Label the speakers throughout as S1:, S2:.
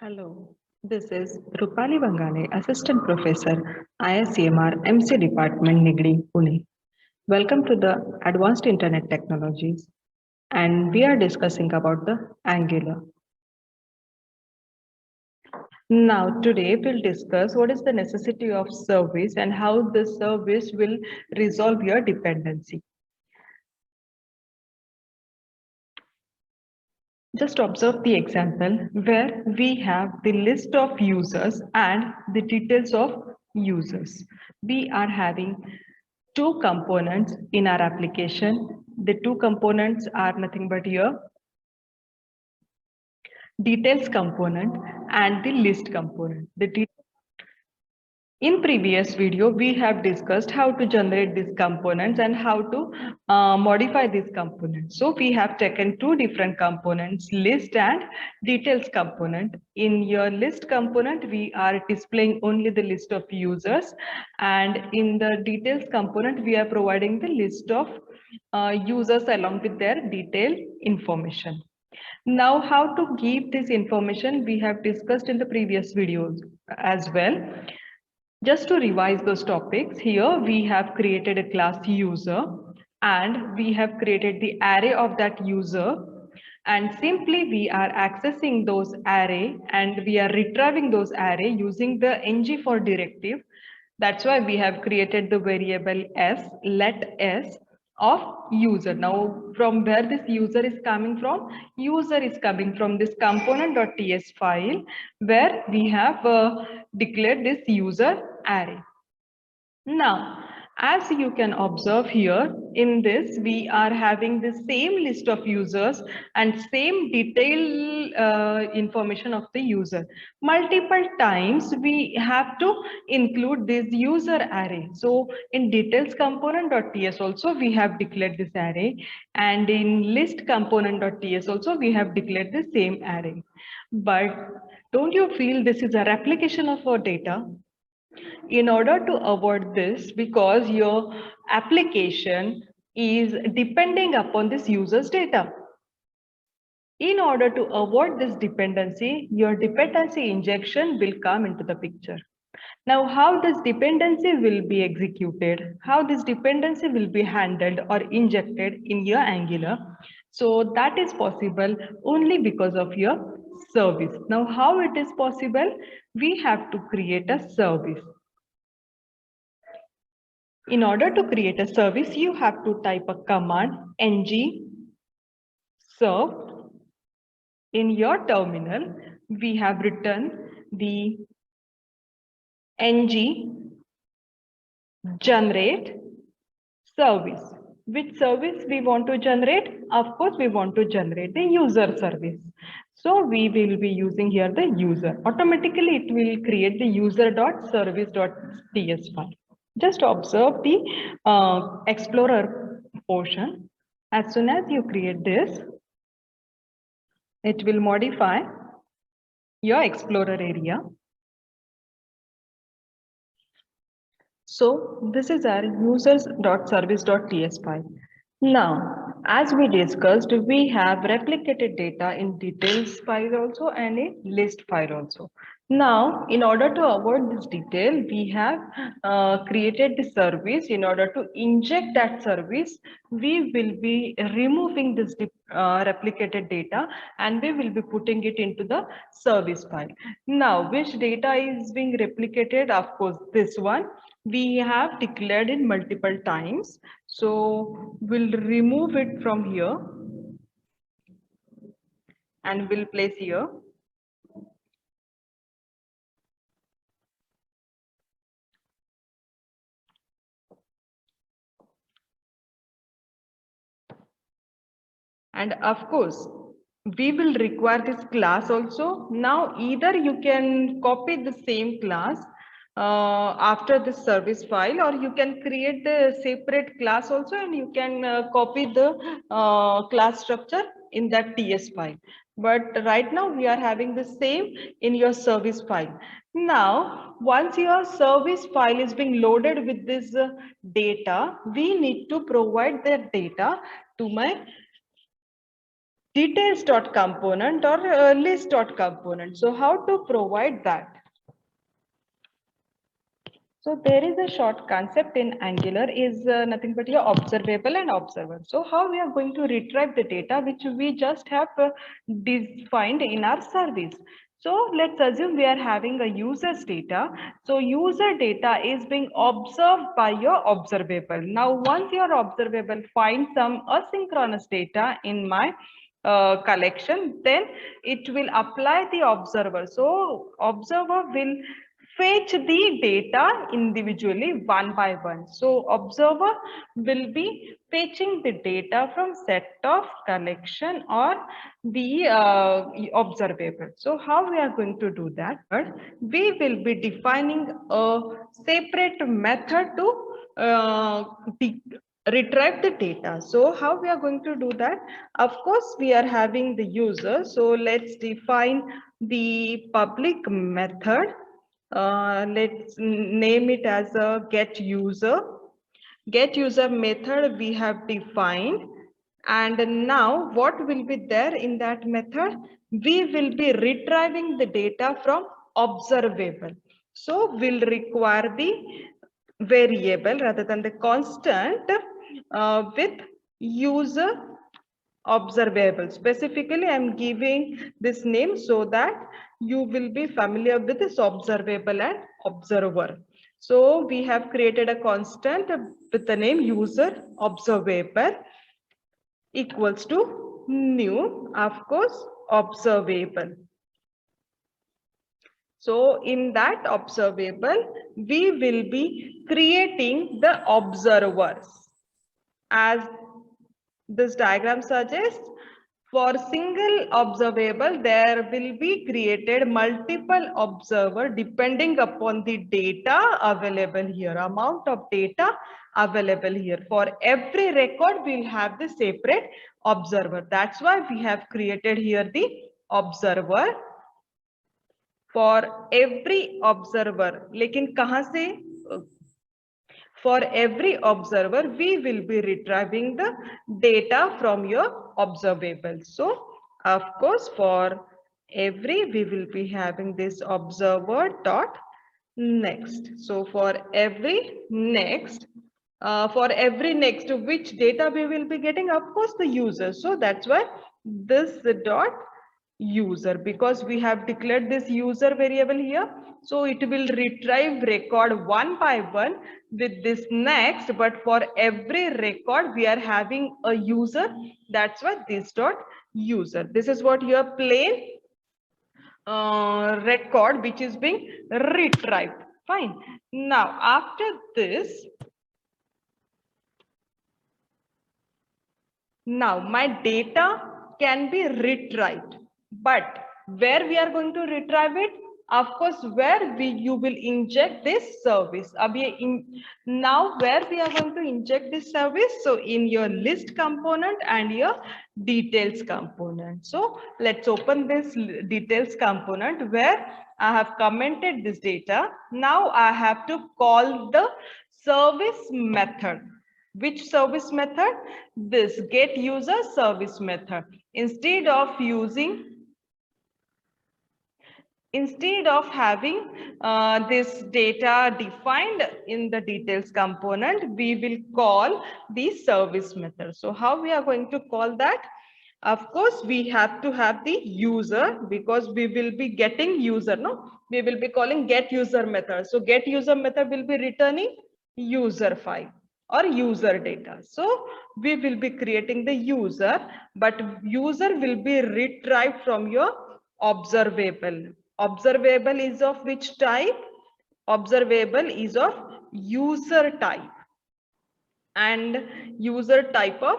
S1: Hello, this is Rupali Bangale, Assistant Professor, ISCMR MC Department, Nigri, Pune. Welcome to the Advanced Internet Technologies, and we are discussing about the Angular. Now, today we'll discuss what is the necessity of service and how this service will resolve your dependency. Just observe the example where we have the list of users and the details of users. We are having two components in our application. The two components are nothing but here details component and the list component. In previous video, we have discussed how to generate these components and how to modify these components. So we have taken two different components, list and details component. In your list component, we are displaying only the list of users, and in the details component, we are providing the list of users along with their detailed information. Now, how to give this information we have discussed in the previous videos as well. Just to revise those topics, here we have created a class user and we have created the array of that user, and simply we are accessing those array and we are retrieving those array using the ng-for directive. That's why we have created the variable s, let s of user. Now, from where this user is coming from? User is coming from this component.ts file where we have declared this user array. Now, as you can observe here, in this we are having the same list of users and same detailed information of the user. Multiple times we have to include this user array. So in details component.ts also we have declared this array, and in list component.ts also we have declared the same array. But don't you feel this is a replication of our data? In order to avoid this, because your application is depending upon this user's data. In order to avoid this dependency, your dependency injection will come into the picture. Now, how this dependency will be executed, how this dependency will be handled or injected in your Angular. So that is possible only because of your service. Now, how it is possible? We have to create a service. In order to create a service, you have to type a command ng serve. In your terminal, we have written the ng generate service. Which service we want to generate? Of course, we want to generate the user service. So we will be using here the user. Automatically, it will create the user.service.ts file. Just observe the Explorer portion. As soon as you create this, it will modify your Explorer area. So this is our users.service.ts file. Now, as we discussed, we have replicated data in details file also and a list file also. Now, in order to avoid this detail, we have created the service. In order to inject that service, we will be removing this replicated data and we will be putting it into the service file. Now, which data is being replicated? Of course, this one we have declared in multiple times. So we'll remove it from here and we'll place here. And of course, we will require this class also. Now, either you can copy the same class after the service file, or you can create the separate class also, and you can copy the class structure in that TS file. But right now we are having the same in your service file. Now, once your service file is being loaded with this data, we need to provide that data to my details.component or list.component. So how to provide that? So there is a short concept in Angular is nothing but your observable and observer. So how we are going to retrieve the data which we just have defined in our service. So let's assume we are having a user's data. So user data is being observed by your observable. Now once your observable finds some asynchronous data in my collection, then it will apply the observer. So observer will fetch the data individually one by one. So observer will be fetching the data from set of collection or the observable. So how we are going to do that? We will be defining a separate method to retrieve the data. So how we are going to do that? Of course, we are having the user. So let's define the public method. Let's name it as a get user. Get user method we have defined. And now what will be there in that method? We will be retrieving the data from observable. So we'll require the variable rather than the constant with user observable. Specifically, I'm giving this name so that you will be familiar with this observable and observer. So we have created a constant with the name user observable equals to new, of course, observable. So in that observable, we will be creating the observers. As this diagram suggests, for single observable, there will be created multiple observer depending upon the data available here, amount of data available here. For every record, we'll have the separate observer. That's why we have created here the observer for every observer. लेकिन कहाँ से? For every observer, we will be retrieving the data from your observable. So, of course, for every, we will be having this observer dot next. So, for every next, which data we will be getting? Of course, the user. So, that's why this dot user, because we have declared this user variable here. So it will retrieve record one by one with this next, but for every record we are having a user. That's why this dot user. This is what your plain record which is being retrieved. Fine. Now after this, now my data can be retrieved, but where we are going to retrieve it? Of course, where you will inject this service. Now where we are going to inject this service? So in your list component and your details component. So let's open this details component where I have commented this data. Now I have to call the service method. Which service method? This get user service method. Instead of having this data defined in the details component, we will call the service method. So how we are going to call that? Of course, we have to have the user because we will be getting user, no? We will be calling get user method. So get user method will be returning user file or user data. So we will be creating the user, but user will be retrieved from your observable. Observable is of which type? Observable is of user type, and user type of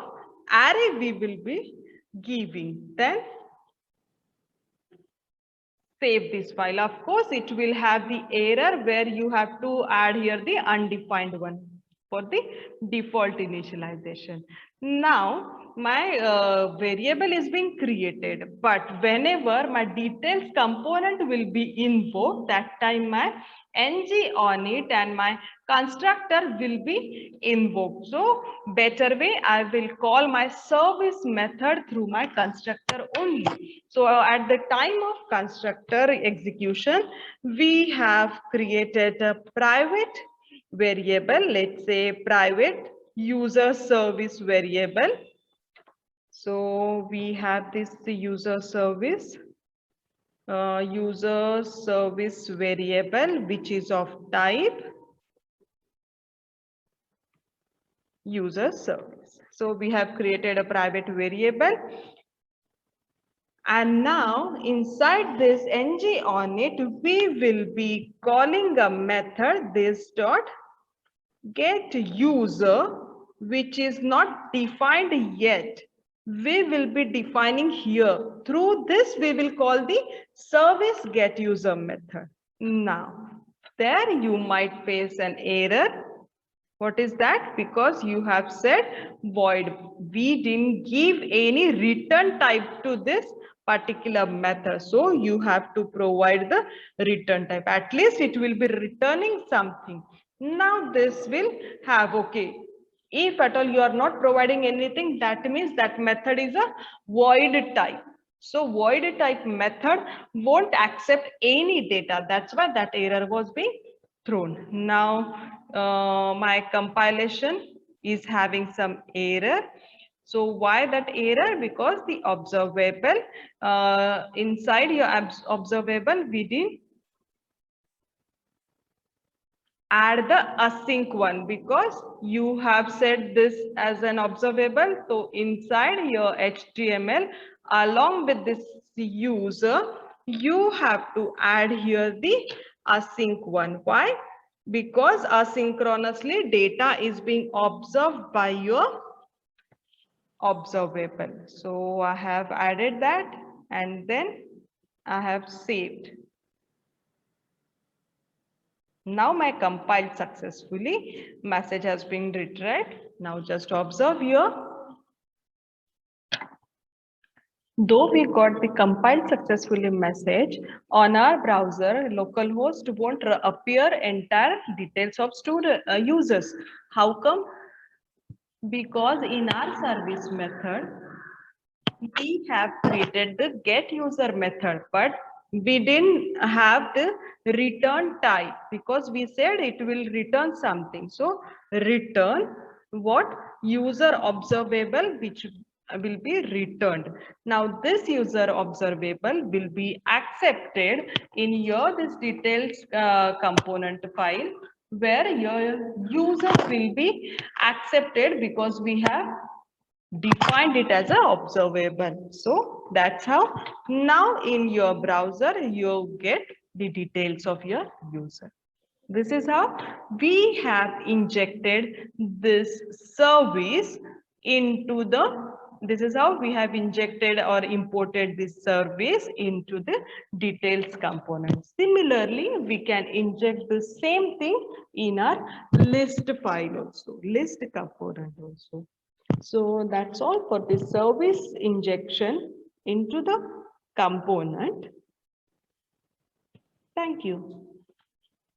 S1: array we will be giving. Then save this file. Of course, it will have the error where you have to add here the undefined one. for the default initialization. Now my variable is being created, but whenever my details component will be invoked, that time my ng on it and my constructor will be invoked. So better way, I will call my service method through my constructor only. So at the time of constructor execution, we have created a private variable, let's say private user service variable. So we have this user service variable, which is of type user service. So we have created a private variable, and now inside this ng on it, we will be calling a method this dot get user, which is not defined yet. We will be defining here. Through this, we will call the service get user method. Now, there you might face an error. What is that? Because you have said void. We didn't give any return type to this particular method. So you have to provide the return type. At least it will be returning something. Now this will have, okay, if at all you are not providing anything, that means that method is a void type. So void type method won't accept any data. That's why that error was being thrown. Now my compilation is having some error. So why that error? Because the observable inside your observable, we didn't add the async one, because you have set this as an observable. So inside your HTML, along with this user, you have to add here the async one. Why? Because asynchronously data is being observed by your observable. So I have added that, and then I have saved. Now my compiled successfully, message has been retrieved. Now just observe here. Though we got the compiled successfully message, on our browser, localhost won't appear entire details of student users. How come? Because in our service method, we have created the get user method, but we didn't have the return type, because we said it will return something. So return what? User observable, which will be returned. Now this user observable will be accepted in your this details component file, where your users will be accepted, because we have defined it as an observable. So that's how now in your browser you get the details of your user. This is how we have injected this service into the, this is how we have injected or imported this service into the details component. Similarly, we can inject the same thing in our list file also, list component also. So that's all for the service injection into the component. Thank you.